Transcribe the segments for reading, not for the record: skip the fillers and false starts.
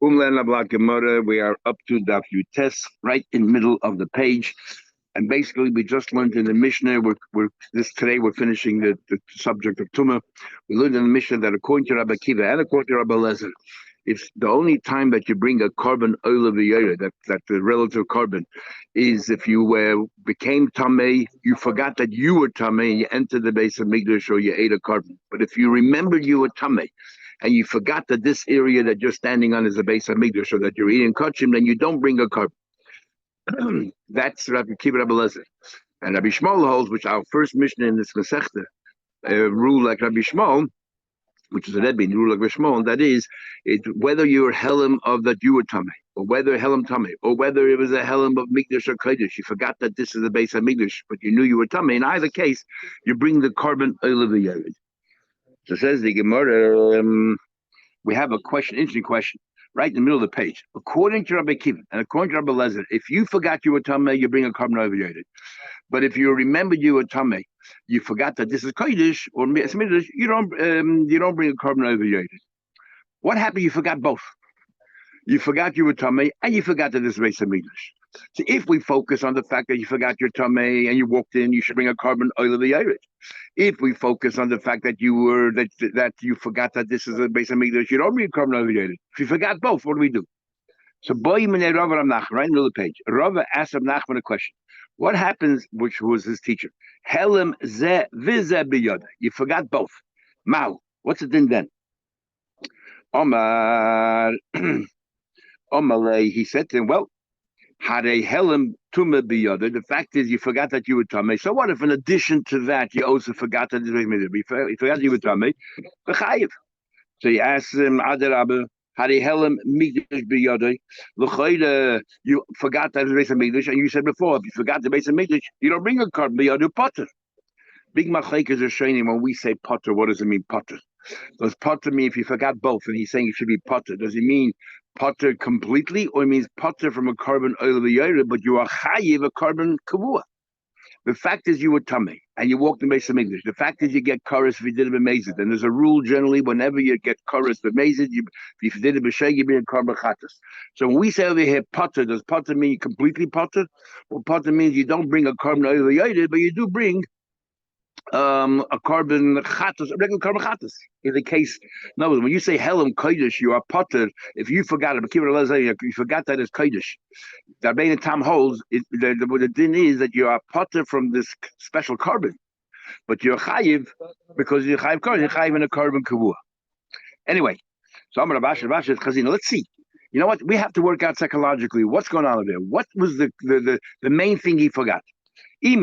We are up to Daf Yutes, right in the middle of the page. And basically, we just learned in the Mishnah, today we're finishing the subject of Tumah. We learned in the Mishnah that according to Rabbi Kiva and according to Rabbi Lezer, it's the only time that you bring a carbon oil of the that the relative carbon, is if you became Tameh, you forgot that you were Tameh, and you entered the base of Migdash or you ate a carbon. But if you remembered you were Tameh, and you forgot that this area that you're standing on is the base of Migdash, or that you're eating kachim, then you don't bring a carbon. That's Rabbi Kiva, Rabbi Lezer. And Rabbi Shmuel holds, which our first Mishnah in this Masechta, rule like Rabbi Shmuel, which is a Rebbe, rule like Rabbi Shmuel, that is, whether you're Helam of that you were Tameh, or whether Helam Tameh, or whether it was a Helam of Migdash or Kodesh, you forgot that this is the base of Migdash, but you knew you were Tameh. In either case, you bring the carbon oil of the Yerid. So says the Gemara, we have a question, interesting question, right in the middle of the page. According to Rabbi Kiva and according to Rabbi Lezer, if you forgot you were Tameh, you bring a carbon oil of the Yerid. But if you remembered you were Tameh, you forgot that this is Kodesh or Midrash, you don't bring a carbon oil of the Yerid. What happened? You forgot both. You forgot you were Tameh and you forgot that this is base of Midrash. So if we focus on the fact that you forgot your Tameh and you walked in, you should bring a carbon oil of the Yerid. If we focus on the fact that you forgot that this is a base of Migdash, you don't bring a carbon oil of the Yerid. If you forgot both, what do we do? So boy minei Rava Rav Nachman, right in the middle of the page. Rava asked Rav Nachman a question. What happens, which was his teacher? Helem ze vize biyada. You forgot both. Mao. What's it then? Omar Omalei, he said to him, well, had a Helem Tumah biyada. The fact is, you forgot that you were Tameh. So what if, in addition to that, you also forgot that you forgot you were Tameh? B'chayiv. So he asked him, Adarabah, had a Helem Migdash biyada. L'chayda, you forgot that it was base of Migdash, and you said before, if you forgot the base of Migdash, you don't bring a carbon biyada potter. Big machlekes are showing when we say potter, what does it mean potter? Does potter mean if you forgot both, and he's saying it should be potter? Does it mean potter completely, or it means potter from a carbon oil of the Yerid, but you are chayiv a carbon kavua? The fact is you were Tameh, and you walked in base of English. The fact is you get chorus if you did it b'mezid. And there's a rule generally, whenever you get chorus b'mezid, if you did it b'sheg, you bring a carbon chatas. So when we say over here potter, does potter mean completely potter? Well, potter means you don't bring a carbon oil of the Yerid, but you do bring a carbon chatas, a regular carbon chatas. In the case, no, when you say Helam Kodesh, you are potter. If you forgot it, you forgot that it's Kodesh. The Rabbeinu Tam holds the din is that you are potter from this special carbon, but you're chayiv because you're chayiv carbon, you're chayiv in a carbon kavua. Anyway, so I'm Rabash Chazina. Let's see. You know what? We have to work out psychologically what's going on over there. What was the main thing he forgot? If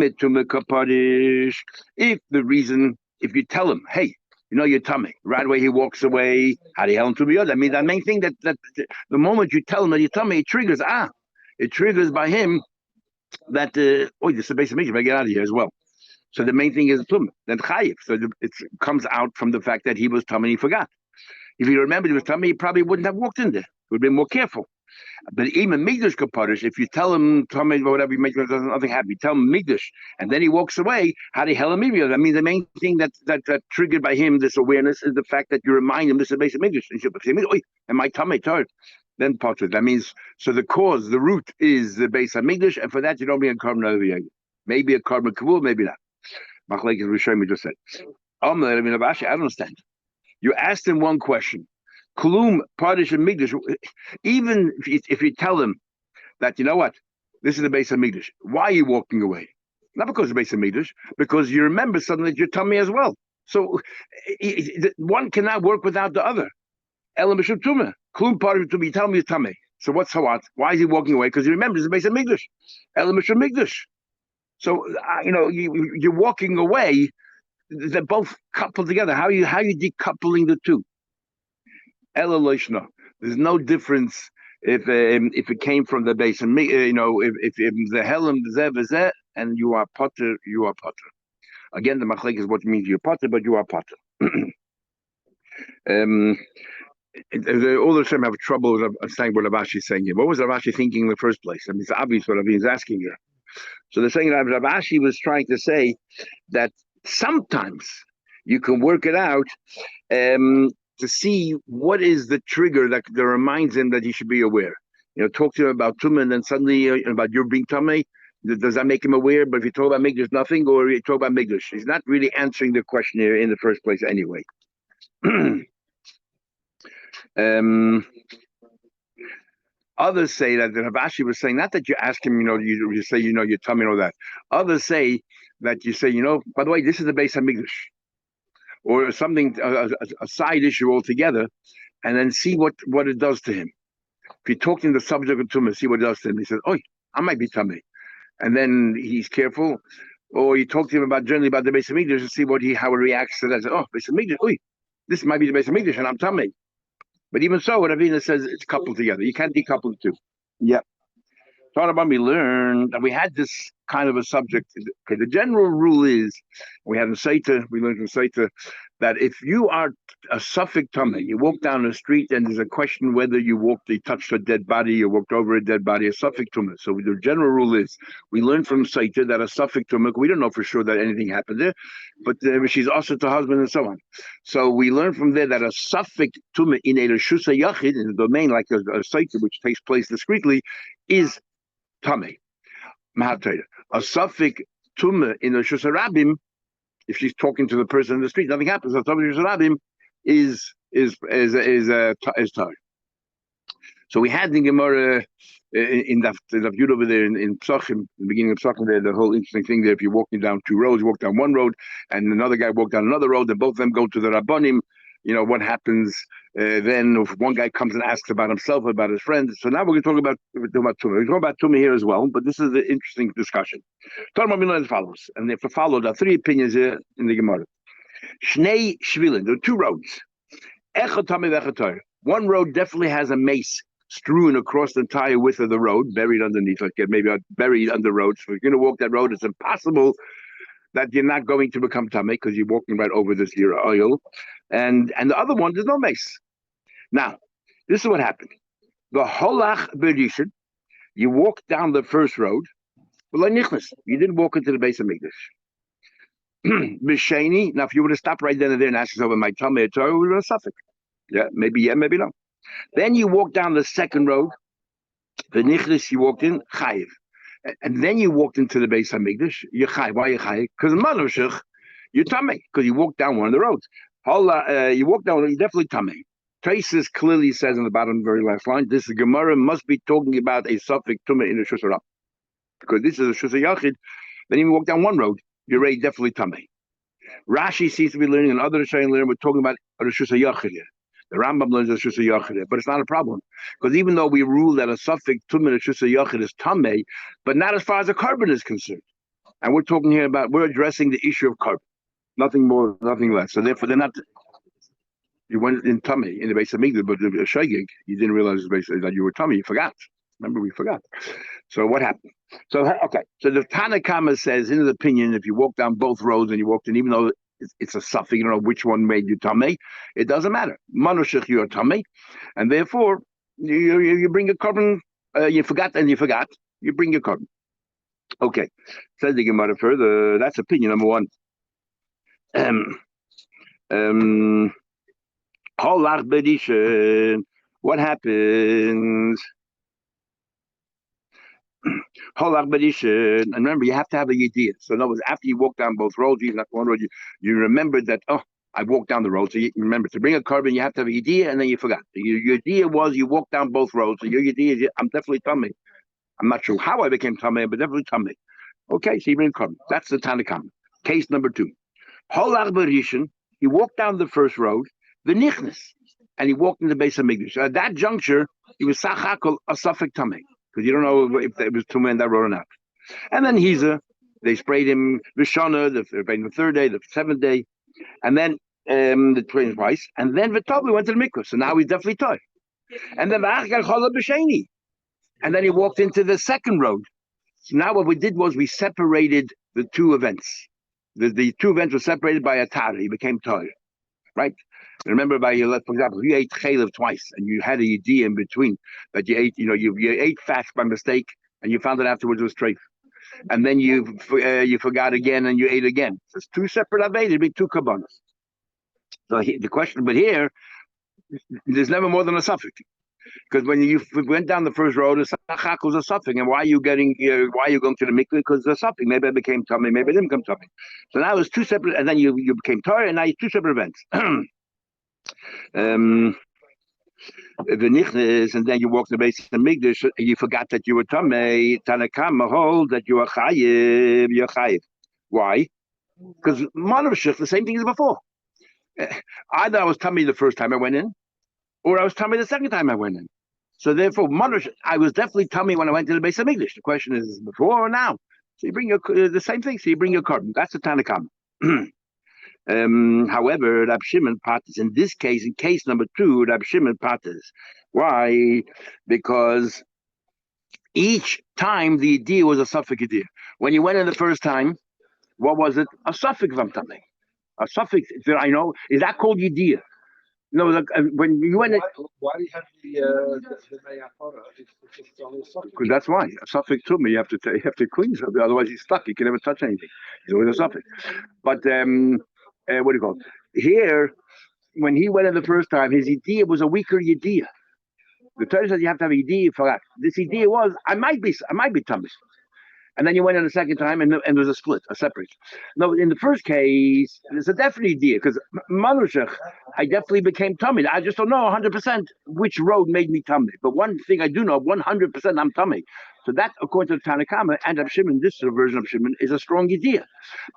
you tell him, hey, you know your tummy, right away he walks away. How do you hell to be other? I mean, the main thing that the moment you tell him that your tummy, it triggers by him that this is a basic mission. I get out of here as well. So the main thing is tummy, then chayiv. So it comes out from the fact that he was tummy, he forgot. If he remembered he was tummy, he probably wouldn't have walked in there. He would have been more careful. But even Migdash Kapadish, if you tell him, whatever, you make nothing happen, you tell him Migdash, and then he walks away, how do you hell him? I mean, the main thing that triggered by him this awareness is the fact that you remind him this is the base of Migdash. And he'll say, and my tummy tired. Then Potter. That means, so the cause, the root is the base of Migdash, and for that you don't bring a carbon over the maybe a carbon kabul, maybe not. Machlekes Rishonim just said. I don't understand. You asked him one question. Kulum, Pardish, and Migdash, even if you tell them that, you know what, this is the base of Migdash, why are you walking away? Not because of the base of Migdash, because you remember suddenly that you're tummy as well. So one cannot work without the other. Elam B'Shem Tumah. Kulum, Pardish, you tell me you're tummy. So what's Hawat? Why is he walking away? Because he remembers the base of Migdash. Elam B'Shem Migdash. So, you're walking away, they're both coupled together. How are you decoupling the two? There's no difference if it came from the base, and if the Helam zeh and you are potter, you are potter. Again, the machlek is what means you're potter, but you are potter. All the time have trouble with saying what Rav is saying here. What was Rav thinking in the first place? I mean, it's obvious what Rav is asking here. So they're saying that Rav was trying to say that sometimes you can work it out to see what is the trigger that reminds him that he should be aware. Talk to him about tumah, and then suddenly about your being tummy. Does that make him aware? But if you talk about Migdash, nothing, or you talk about Migdash, he's not really answering the question here in the first place anyway. Others say that the Havashi was saying, not that you ask him, you say, your tummy and all that. Others say that you say, by the way, this is the base of Migdash, or something, a side issue altogether, and then see what it does to him. If you talk to him the subject of tumah, see what it does to him. He says, "Oh, I might be tummy," and then he's careful. Or you talk to him generally about the base of Migdash and see how he reacts to that. Say, "Oh, base of Migdash, this might be the base of Migdash, and I'm tummy." But even so, what Avina says, it's coupled together. You can't decouple the two. Yeah. About we learned that we had this kind of a subject. Okay, the general rule is, we learned from Saita, that if you are a suffix tummy, you walk down the street and there's a question whether you touched a dead body, you walked over a dead body, a suffix tummy. So the general rule is, we learned from Saita that a suffix tummy, we don't know for sure that anything happened there, but she's also to husband and so on. So we learned from there that a suffix tummy in a Reshus Yachid, in a domain like a Saita, which takes place discreetly, is tummy. A suffix tumah in a Reshus Rabim, if she's talking to the person in the street, nothing happens. A suffix Reshus Rabim is tar. So we had the Gemara in the Yud over there in Psachim, the beginning of Psachim there, the whole interesting thing there. If you're walking down two roads, you walk down one road, and another guy walked down another road, and both of them go to the Rabbanim. What happens then if one guy comes and asks about himself, about his friends. So now we're going to talk about tumah. We're talking about tumah here as well, but this is an interesting discussion. Talking about as follows, and if we follow, there are three opinions here in the Gemara. Shnei shvilin, there are two roads. Echad tamei v'echad tar. One road definitely has a mace strewn across the entire width of the road, buried underneath, like maybe buried under the road. So if you're going to walk that road, it's impossible that you're not going to become tamei because you're walking right over this oil. And the other one, there's no mace. Now, this is what happened. The holach berishin, you walked down the first road, but you didn't walk into the base of Migdash. B'sheni, now if you would have stopped right then and there and asked yourself, am I tamei or Torah, we would have suffered. Yeah, maybe no. Then you walk down the second road, the nichlis you walked in, chayiv. And then you walked into the base of Migdash, you're chayiv. Why are you chayiv? Because manushach, you're tamei, because you walked down one of the roads. You walk down, you're definitely tamei. Traces clearly says in the bottom very last line, this Gemara must be talking about a suffix tumah in a Reshus Rabim, because this is a Reshus Yachid. Then you walk down one road, you're already definitely tamei. Rashi seems to be learning, and other Rishonim learning, we're talking about a Reshus Yachid here. The Rambam learns a Reshus Yachid here, but it's not a problem, because even though we rule that a suffix tumah in a Reshus Yachid is tamei, but not as far as a carbon is concerned. And we're talking here about, we're addressing the issue of carbon. Nothing more, nothing less. So therefore, they're not. You went in tummy in the base of Migdash, but the shagig, you didn't realize that you were tummy. You forgot. Remember, we forgot. So what happened? So okay. So the Tanakama says, in his opinion, if you walk down both roads and you walked in, even though it's a suffix, you don't know which one made you tummy, it doesn't matter. Manushich, you're tummy, and therefore you bring a carbon. You forgot, you bring your carbon. Okay. Says the Gemara further. That's opinion number one. What happens? And remember, you have to have a idea. So in other words, after you walk down both roads, even not one road, you remember that, I walked down the road. So you remember, to bring a carbon, you have to have an idea, and then you forgot. Your idea was you walked down both roads. So your idea is, I'm definitely tummy. I'm not sure how I became tummy, but definitely tummy. Okay, so you bring a carbon. That's the Tanakam. Case number two. He walked down the first road, the nichnas, and he walked in the base of Migdash. At that juncture, he was sachakol a suffix tamei, because you don't know if it was tumah in that road or not. And then they sprayed him Rishona, the third day, the seventh day, and then the 20th twice, and then V'tov went to the mikvah. So now he's definitely toy. And then and then he walked into the second road. So now what we did was we separated the two events. The two events were separated by a tar. He became toy, right? Remember, for example, you ate chaylev twice, and you had a idea in between that you ate. You ate fat by mistake, and you found it afterwards was treif, and then you forgot again, and you ate again. So it's two separate avedas, be two kabbanas. So the question, but here there's never more than a suffix. Because when you went down the first road, the sachak was a suffix. And why are you why are you going to the mikveh? Because the suffix. Maybe it became tummy, maybe it didn't become tummy. So now it's two separate, and then you became Torah, and now it's two separate events. The nichnes, and then you walk the base of the mikdash, and you forgot that you were tummy. Tanakama hold that you are chayiv, you're chayiv. Why? Because Monoshich, the same thing as before. Either I was tummy the first time I went in, or I was tummy the second time I went in. So therefore, I was definitely tummy when I went to the base of English. The question is before or now. So you bring the same thing. So you bring your carbon. That's the Tanakam. However, Rab Shimon Patas, in this case, in case number 2, Rab Shimon Patas. Why? Because each time the idea was a suffix idea. When you went in the first time, what was it? A suffix of tummy. A suffix that I know. Is that called idea? No, when you went in. Why do you have the Mayapora? It's only a suffix. Because that's why. A suffix to me, you have to clean something, otherwise he's stuck. He can never touch anything. He's always a suffix. But what do you call it? Here, when he went in the first time, his idea was a weaker idea. The Torah says you have to have an idea for that. This idea was I might be tummy. And then you went in the second time, and there's a split, a separate. No, in the first case, there's a definite idea, because Manushach, I definitely became tummy. I just don't know 100% which road made me tummy. But one thing I do know, 100% I'm tummy. So that, according to Tanakama and Rab Shimon, this version of Shimon, is a strong idea.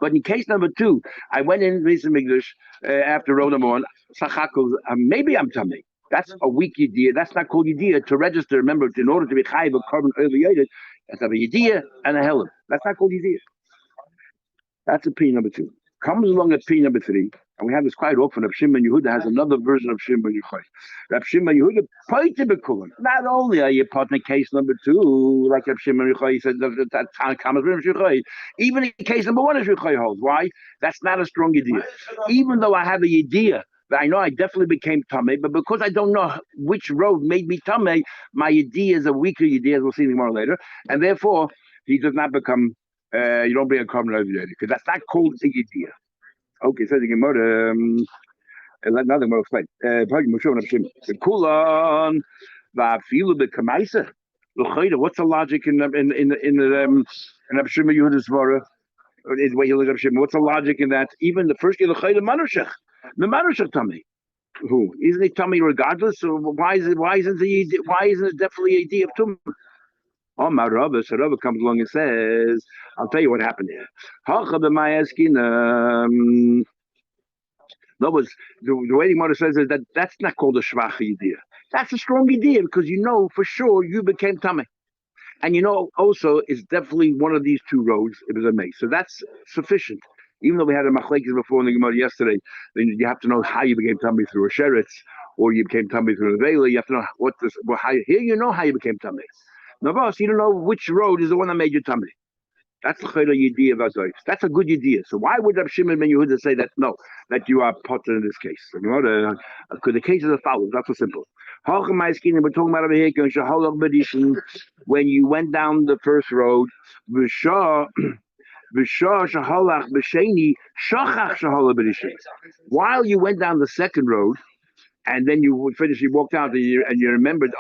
But in case number 2, I went in recent English after road number 1, Sachakul, maybe I'm tummy. That's a weak idea. That's not called idea to register. Remember, in order to be chayiv a carbon earlier, that's a idea and a helam. That's not called idea. That's a P number 2. Comes along at P number 3, and we have this quite often. Rab Shimon Yehuda has another version of Shimon Yochai. Rab Shimon Yehuda pointed bekulim. Not only are you part in case number 2, like Rab Shimon Yochai said, that Tanakama's version of Yochai, even in case number 1 is Yochai holds. Why? That's not a strong idea. Even though I have the idea that I know I definitely became Tameh, but because I don't know which road made me Tameh, my idea is a weaker idea, as we'll see more later, and therefore he does not become, you don't bring a carbon over there, because that's not called the idea. Okay, so the Gemara, another Gemara explain. The Kulan, Vafilu the Kamaisa. What's the logic in the Rab Shimon Yehuda's Svara? Is the way he looks at Shimon. What's the logic in that? Even the first year, the Manushach. The Manushach tummy. Who isn't he tummy regardless? So why isn't it definitely a idea of tummy? Oh, my Rabbi, so Rabbi comes along and says, I'll tell you what happened here. No, was the way the mother says is that's not called a schwach idea. That's a strong idea because you know for sure you became tummy. And you know also it's definitely one of these 2 roads, it was a maze. So that's sufficient. Even though we had a machlekes before in the Gemara yesterday, then you have to know how you became tummy through a sheretz, or you became tummy through a vela. You have to know here you know how you became tummy. Now, boss, you don't know which road is the one that made you tummy. That's the idea of Azois. That's a good idea. So why would Rab Shimon ben Yehuda say that? No, that you are potter in this case. You know, because the case is as follows. That's so simple. We're talking about over here. When you went down the first road, while you went down the second road, and then you finish, you walked out, and you remembered,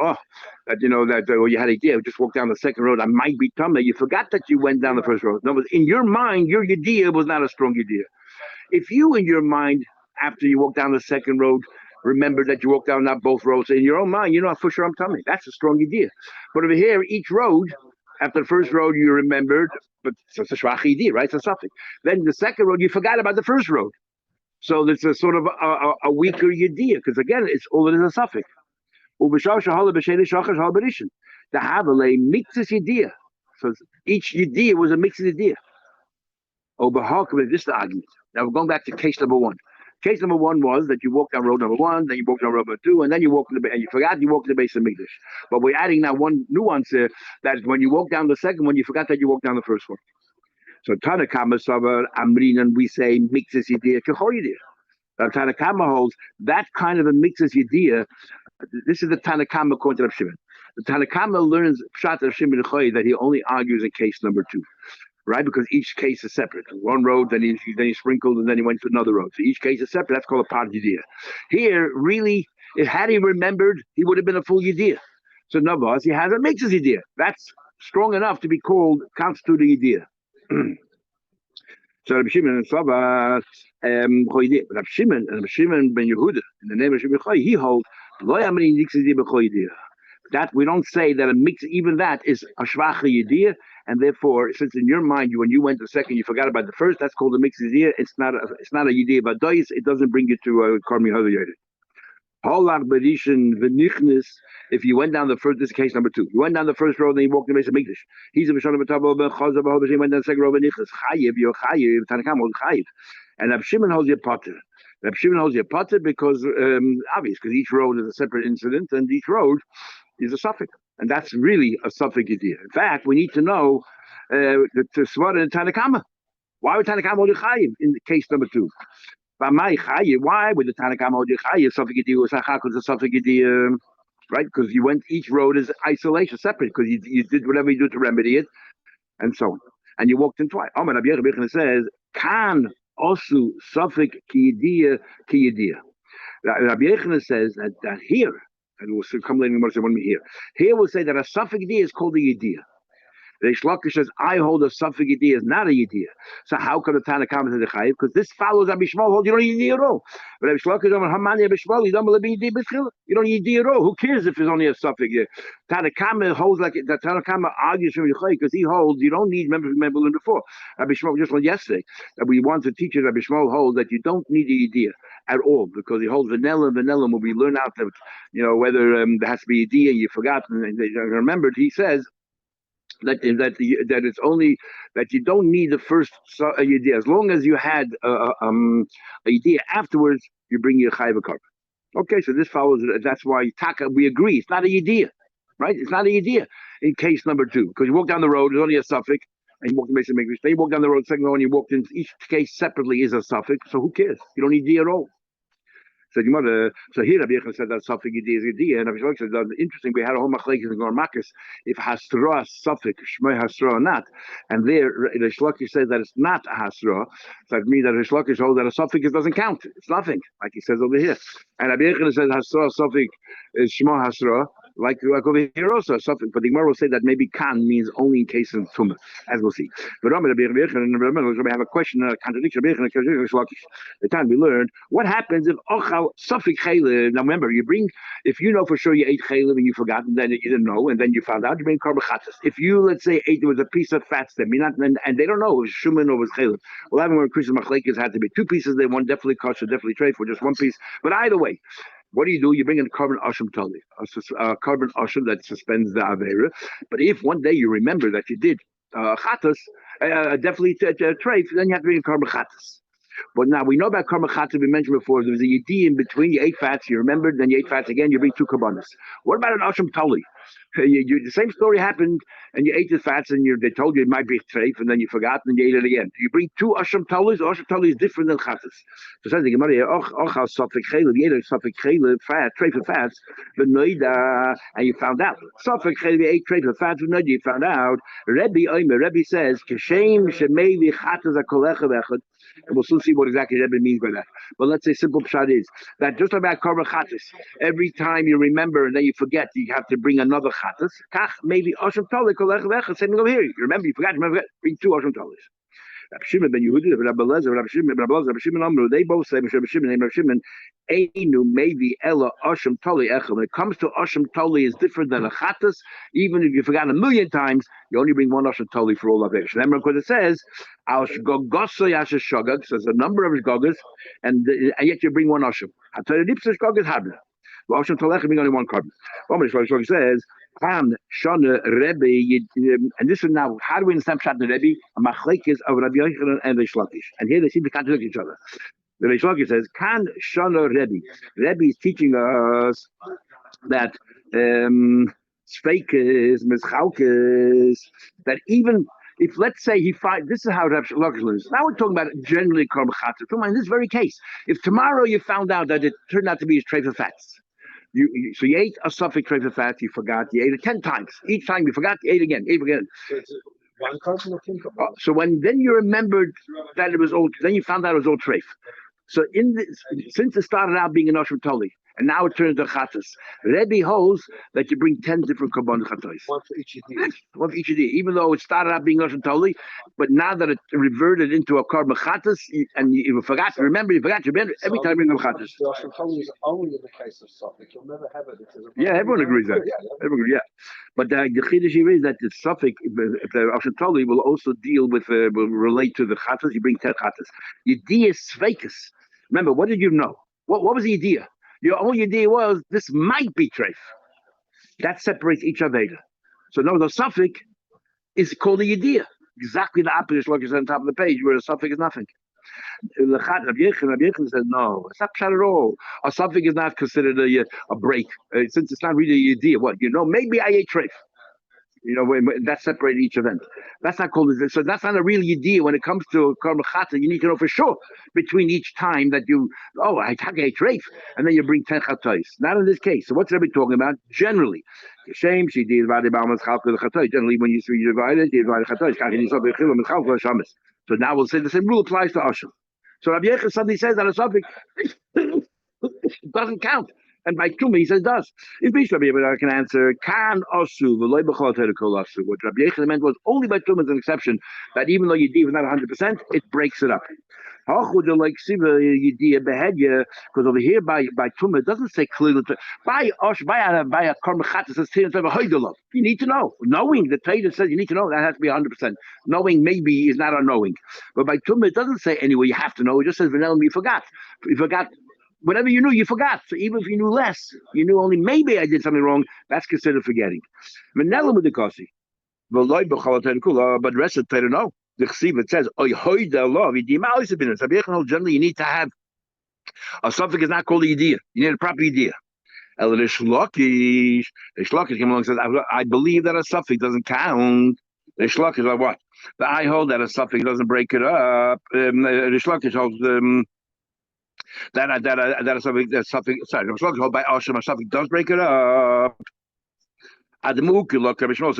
that you know that you had an idea, just walk down the second road, I might be tummy. You forgot that you went down the first road. No, but in your mind, your idea was not a strong idea. If you, in your mind, after you walk down the second road, remember that you walked down not both roads, in your own mind, you know, for sure I'm tummy. That's a strong idea. But over here, each road, after the first road, you remembered, but it's a schwach idea, right? It's a suffix. Then the second road, you forgot about the first road. So there's a sort of a weaker idea, because again, it's all it is a suffix. The Havale mixes idea. So each idea was a mixed idea. This is the argument. Now we're going back to case number 1. Case number 1 was that you walked down road number 1, then you walked down road number 2, and then you walked and you forgot you walked to the base of English. But we're adding now one nuance here, that when you walk down the second one, you forgot that you walked down the first one. So Tanakama Savar Amrin, and we say mixes idea kechol idea. Tanakama holds that kind of a mixes idea. This is the Tanakama according to Rab Shimon. The Tanakama learns Pshat of Shimon that he only argues in case number 2, right? Because each case is separate. One road, then he sprinkled, and then he went to another road. So each case is separate. That's called a part idea. Here, really, If had he remembered, he would have been a full Yediyah. So Navas, he has a mixes Yediyah. That's strong enough to be called constitute a Yediyah. So Rabbi Shimon and Sava, Rabbi Shimon ben Yehuda, in the name of Shimon, he holds that we don't say that a mix, even that is a shvacha yediyah, and therefore, since in your mind, when you went the second, you forgot about the first, that's called a mix yediyah. It's not a yediyah but dois. It doesn't bring you to karmi hadayed. Halach berishin v'nichnis. If you went down the first, this is case number 2. You went down the first road and you walked in the base of Mikdash. He's a b'shana b'tavo b'chazav b'hodesh. He went down the second road v'nichnis. Chayiv, you're chayiv. Tanakam holds chayiv, and Reb Shimon holds your potter. Reb Shimon holds your potter because obvious, because each road is a separate incident, and each road is a suffix, and that's really a suffix idea. In fact, we need to know the Svara and Tanakama. Why would Tanakama hold chayiv in case number 2? Why would the Tanakama hold chayiv? Suffix idea was a suffix idea. Right, because you went, each road is isolation, separate, because you did whatever you do to remedy it, and so on. And you walked in twice. Amar Rabbi Yechon says, "Kan osu safek ki yediyah." Rabbi Yechon says that here, and we'll come later when we hear. Here we'll say that a safek yediyah is called a yediyah. Reish Lakish says, I hold a suffix yediyah is not a yediyah. So how come the Tana comes to the chayiv? Because this follows Rabbi Shmuel holds you don't need yediyah at all. But Reish Lakish says, Hamani Rabbi Shmuel, you don't need yediyah. You don't need yediyah at all. Who cares if it's only a suffix yediyah? Tana Kama holds like that. Tana Kama argues from Yechoy because he holds you don't need remember before. Rabbi Shmuel just learned yesterday that we want to teach you. Rabbi Shmuel holds that you don't need a yediyah at all because he holds vanilla when we learn out that whether there has to be a yediyah you forgot and remembered. He says that it's only that you don't need the first idea. As long as you had a idea afterwards, you bring your chayv carbon. Okay, so this follows. That's why taka. We agree. It's not a idea, right? It's not a idea in case number 2 because you walk down the road. There's only a suffix, and you walk in the English. Then you walk down the road. Second road, and you walked in. Each case separately is a suffix. So who cares? You don't need idea at all. So here Rabbi Yechon said that suffix idea is idea, and Rabbi Shmuel said that's interesting. We had a whole machlekes in Gormakis if hasra suffix shmei hasra or not, and there Reish Lakish says that it's not a hasra. So that means that Reish Lakish holds that a suffix doesn't count. It's nothing, like he says over here. And Rabbi Yechon says hasra suffix is shmei hasra. Like over here also, something. But the Gemara will say that maybe kan means only in case of tumah, as we'll see. But we have a question, a contradiction. The time we learned what happens if ochal safik chaylev. Now remember, if you know for sure you ate chaylev and you forgot, and then you didn't know, and then you found out, you bring karbachatas. If you let's say ate there was a piece of fat stem, and they don't know it was shuman or it was chaylev. Well, having when Christian machlekes had to be 2 pieces. They one definitely kosher, definitely trade for just 1 piece. But either way. What do? You bring in a carbon asham tali, a carbon asham that suspends the avera. But if one day you remember that you did chatas, definitely treif, then you have to bring in carbon chatas. But now we know about carbon chatas. We mentioned before there was a yedi in between. You ate fats, you remembered, then you ate fats again. You bring 2 carbonas. What about an asham tali? The same story happened, and you ate the fats, and they told you it might be treif, and then you forgot, and you ate it again. You bring 2 asham talis. Asham tali is different than chatas. So says the Gemara, ochal safek chaylev, you ate a safek chaylev fat, treif of fats, v'noida, and you found out. Safek chaylev, you ate treif of fats, v'noida, you found out. Rebbe says, Keshem shemevi chatas akolecha v'echad. And we'll soon see what exactly Rebbe means by that. But let's say simple pshat is that just about korban chatas, every time you remember and then you forget, you have to bring another chatas. Kach maybe asham tali kolech v'echad. Same thing over here. You remember, you forgot, bring 2 asham talis. Rabbi Shimon ben Yehuda, Rabbi Lezer, Rabbi Shimon Amru, they both say, Rabbi Shimon, Einu maybe Ella Asham Tali Echel. When it comes to Asham Tali, is different than a Chatas. Even if you forgot 1,000,000 times, you only bring 1 Asham Tali for all of it. Remember, because it says, Al Shgogoso Yasha Shogag, so there's a number of Shgogas, and yet you bring 1 Asham. Hatar Dipsa Shgog is Habna. Asham Tali Echel, bring only 1 carbon. What says, and this is now, how do we understand Pshat the Rebbe? A machlekes of Rabbi Yechon and Reish Lakish. And here they seem to contradict each other. The Reish Lakish says, Kan Shana Rebbe. Rebbe is teaching us that Sveikes, Mischalkes, that even if, let's say, he finds, this is how Rabbi Lakish learns. Now we're talking about generally Korban Chatzah. In this very case, if tomorrow you found out that it turned out to be a treif of fats, so you ate a suffix treif of fat, you forgot, you ate it 10 times. Each time you forgot, you ate again, So it's 1 carbon or 10 carbon? So then you remembered that it was all, then you found out it was all treif. So since it started out being an asham tali, and now it turns to chatas. Rebbe holds that you bring 10 different korban chatos. One for each idea. One for each idea, even though it started out being Lashon Tali, but now that it reverted into a korban chatas, and you forgot to remember, every time you bring a chatas. The Lashon Tali is only in the case of suffix. You'll never have it. Yeah, everyone agrees that. Everyone agrees, yeah. But the chiddush here is that the suffix, if the Lashon Tali will also deal with, will relate to the chatas. You bring 10 chatas. Yediyah sveikus. Remember, what did you know? What was the idea? Your only idea was this might be treif. That separates each aveda. So no, the suffix is called a yediyah. Exactly the opposite, like you said on top of the page, where the suffix is nothing. Rabbi Yechon says no, it's not pshat at all. A suffix is not considered a break, since it's not really a yediyah. What you know? Maybe I ate treif. That separated each event. That's not called. So that's not a real idea when it comes to korban chata. You need to know for sure between each time that I take a treif, and then you bring 10 chatos. Not in this case. So what's Rebbe talking about? Generally, shame she did generally when you divide it, you divide chatos. So now we'll say the same rule applies to Asham. So Rabbi Yechon suddenly says that a suffix doesn't count. And by Tuma, he says does. If Bishop I can answer, Kan Osu, V'loy B'chol Terikol Osu. What Rabbi Yechon meant was only by Tuma is an exception, that even though Yediyah is not 100%, it breaks it up. Because over here by Tuma, it doesn't say clearly. By a Korban Chatas, it says you need to know. Knowing, the Torah says you need to know, that has to be 100%. Knowing maybe is not unknowing. But by Tuma, it doesn't say anyway you have to know. It just says, Vanellam, you forgot. You forgot. Whatever you knew, you forgot. So even if you knew less, you knew only maybe I did something wrong, that's considered forgetting. But the rest of the Torah, no. The Chesiv, it says, generally you need to have a suffix is not called a yediyah. You need a proper yediyah. The Shlokish came along and says, I believe that a suffix doesn't count. The Shlokish like what? But I hold that a suffix doesn't break it up. The Shlokish holds that a suffix. Sorry, the Shlokish hold by Asham a suffix does break it up. So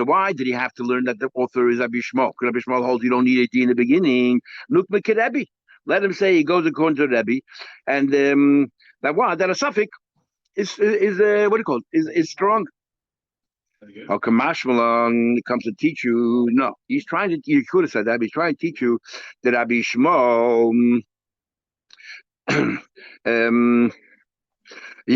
why did he have to learn that the author is Rabbi Shmuel? Because Rabbi Shmuel holds you don't need a D in the beginning. Let him say he goes according to Rebbe, and that a suffix is what do you call it? Is strong. How come Mashmalan comes to teach you? No, he's trying to. You could have said that. But he's trying to teach you that Rabbi Shmuel. That in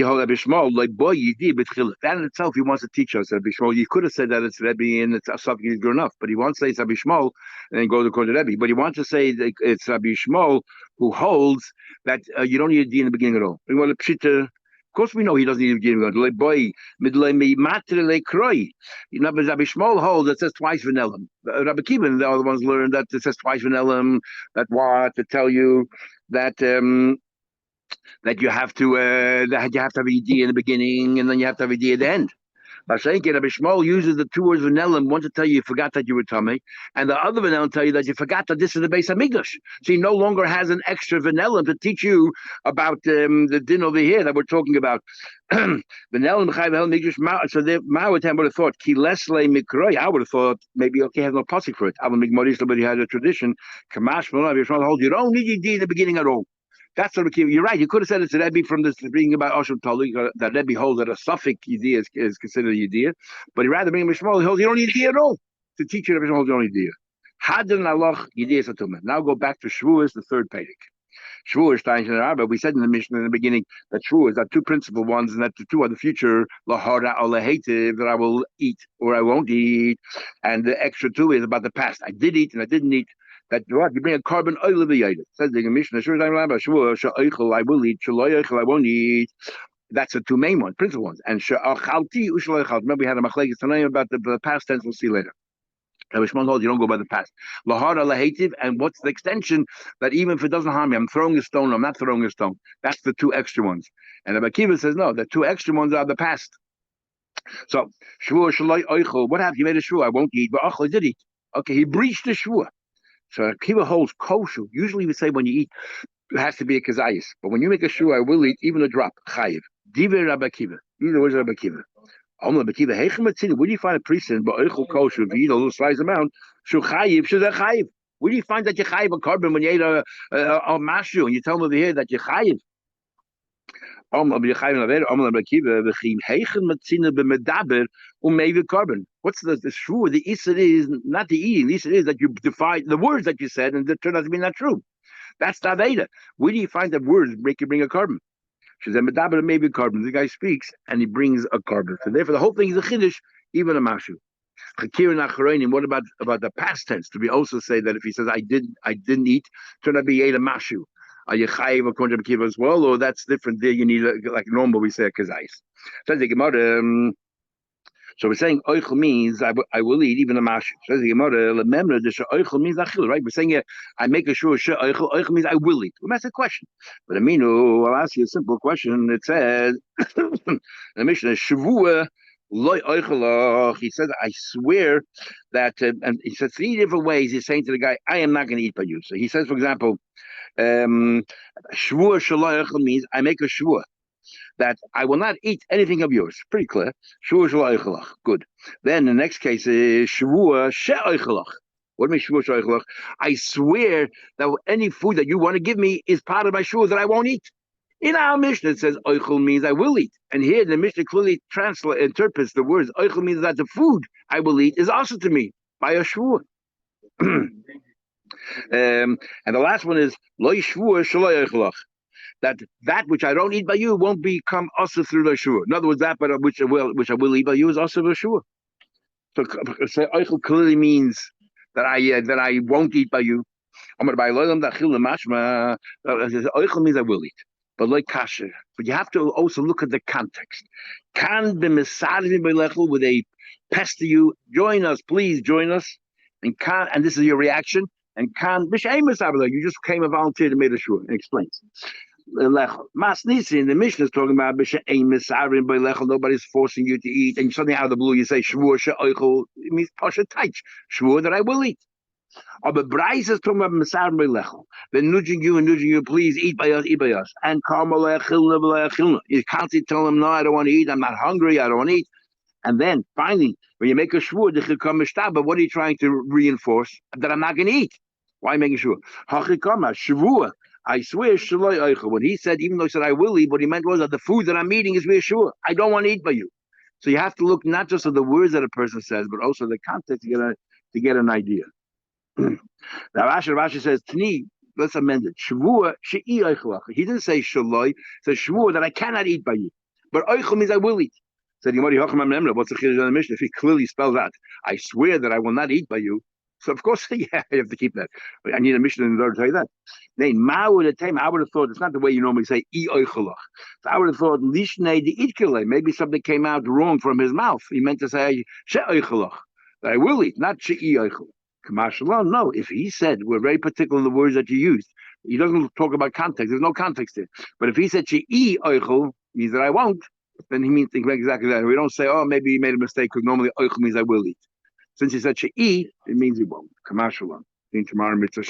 itself, he wants to teach us Rabbi Shmuel. You could have said that it's Rebbe and it's something is good enough, but he wants to say it's Rabbi Shmuel and then go to Rebbe. But he wants to say that it's Rabbi Shmuel who holds that you don't need a D in the beginning at all. Of course, we know he doesn't need a D in the beginning. But Rabbi Shmuel holds that says twice vanillum. Rabbi Kivan, the other ones learned that it says twice vanillum. That what to tell you that. That you have to have a idea in the beginning and then you have to have a idea at the end. Rabbi Shmuel uses the two words vanillum, one to tell you forgot that you were tummy, and the other vanillum tell you that you forgot that this is the base of Hamikdash. So he no longer has an extra vanillum to teach you about the din over here that we're talking about. Vanillum so the Ma'awatam would have thought ki lesle mikroi. I would have thought maybe okay, has no pasuk for it. But he had a tradition. Kamash hold you don't need idea in the beginning at all. That's what you're right. You could have said it's a Rebbe from this being about Osham Tali, that Rebbe holds that a suffix idea is considered a idea, but he rather bring Mishmal, he holds you don't need idea at all. To teach you Rebbe holds you don't need idea. Hadran Allah idea satuma. Now go back to Shavuos, the third Pedic. Shavuos, but we said in the mission in the beginning that Shavuos are two principal ones, and that the two are the future lahara or lahativ, that I will eat or I won't eat, and the extra two is about the past. I did eat and I didn't eat. That what you bring a carbon oil of the item. Says the Mishnah, I will eat, I won't eat. That's the two main ones, principal ones. And remember we had a machlekes tonight about the past tense. We'll see later. You don't go by the past. Lahara lahativ, and what's the extension that even if it doesn't harm me, I'm throwing a stone, I'm not throwing a stone. That's the two extra ones. And Rabbi Akiva says no, the two extra ones are the past. So what happened? You made a shvua, I won't eat, but I did eat. Okay, he breached the shvua. So Akiva holds kosher. Usually we say when you eat, it has to be a kazayis. But when you make a shua, I will eat even a drop. Chayiv. Diver Rabbi Akiva. These are words of Rabbi Akiva. Where do you find a precedent? But Eichel kosher, if you eat a little slice amount, shu chayiv, shu chayiv. Where do you find that you chayiv a carbon when you ate a mashu and you tell them over here that you chayiv? the shvu? The isur is not the eating. The isur is that you defy the words that you said and it turned out to be not true. That's the aveda. Where do you find that words bring a carbon? She said, "Medaber maybe carbon." The guy speaks and he brings a carbon. So therefore, the whole thing is a chiddush, even a mashu. What about the past tense? Do we also say that if he says I didn't eat, turned out to be ate a mashu? Are you chayiv according to Kiva as well, or that's different? There you need like normal we say a kazais. So the Gemara. So we're saying oichel means I will eat even a mashu. Says the Gemara, remember the oichel means achil, right? We're saying I make a sure oichel. Oichel means I will eat. Well, that's a question. But Aminu, I'll ask you a simple question. It says the Mishnah Shavua loy oichelach. He says I swear that, and he said 3 different ways. He's saying to the guy, I am not going to eat by you. So he says, for example, Shavua shaloi oichel means I make a shavua that I will not eat anything of yours. Pretty clear. Shavua shelo oichelach. Good. Then the next case is Shavua she oichelach. What do you mean Shavua she oichelach? I swear that any food that you want to give me is part of my Shavua that I won't eat. In our Mishnah, it says oichel means I will eat. And here the Mishnah clearly interprets the words oichel means that the food I will eat is also to me by a Shavua. And the last one is lo Shavua shelo oichelach. That which I don't eat by you won't become also through the shua. In other words, that but which I will eat by you is also the shua. So oichel clearly means that I won't eat by you. Oichel means I will eat, but like kasher. But you have to also look at the context. Can be misadim with a pester you? Join us, please join us. And this is your reaction. And can you just came and volunteered and made a shua and explains. Masnisi in the Mishnah is talking about nobody's forcing you to eat, and suddenly out of the blue you say shvur she'oichel. It means pasha taich shvur that I will eat. But Bryce is talking about misarim beilechel. They're nudging you. Please eat by us, And you can't tell them no, I don't want to eat. I'm not hungry. I don't want to eat. And then finally, when you make a shvur, but what are you trying to reinforce? That I'm not going to eat. Why making sure? Shvur. I swear, when he said, even though he said I will eat, what he meant was that the food that I'm eating is reassured. I don't want to eat by you. So you have to look not just at the words that a person says, but also the context to get an idea. Now Rashi says, Tni, let's amend it. Shavua she'i oichelach. He didn't say shaloi, he said shvua that I cannot eat by you. But oichel means I will eat. Said what's the chiddush on the Mishnah? If he clearly spells out, I swear that I will not eat by you. So of course, yeah, you have to keep that. I need a Mishnah in order to tell you that. Then I would have thought it's not the way you normally say I oichelach. So I would have thought lishnei de itkele. Maybe something came out wrong from his mouth. He meant to say she oichelach, that I will eat, not she oichel. Kamashalon, no. If he said we're very particular in the words that you used, he doesn't talk about context. There's no context there. But if he said she oichel means that I won't, then he means exactly that. We don't say, oh, maybe he made a mistake because normally oichel means I will eat. Since he said she'i, it means he won't. Kamashalon. Tomorrow mitzvah.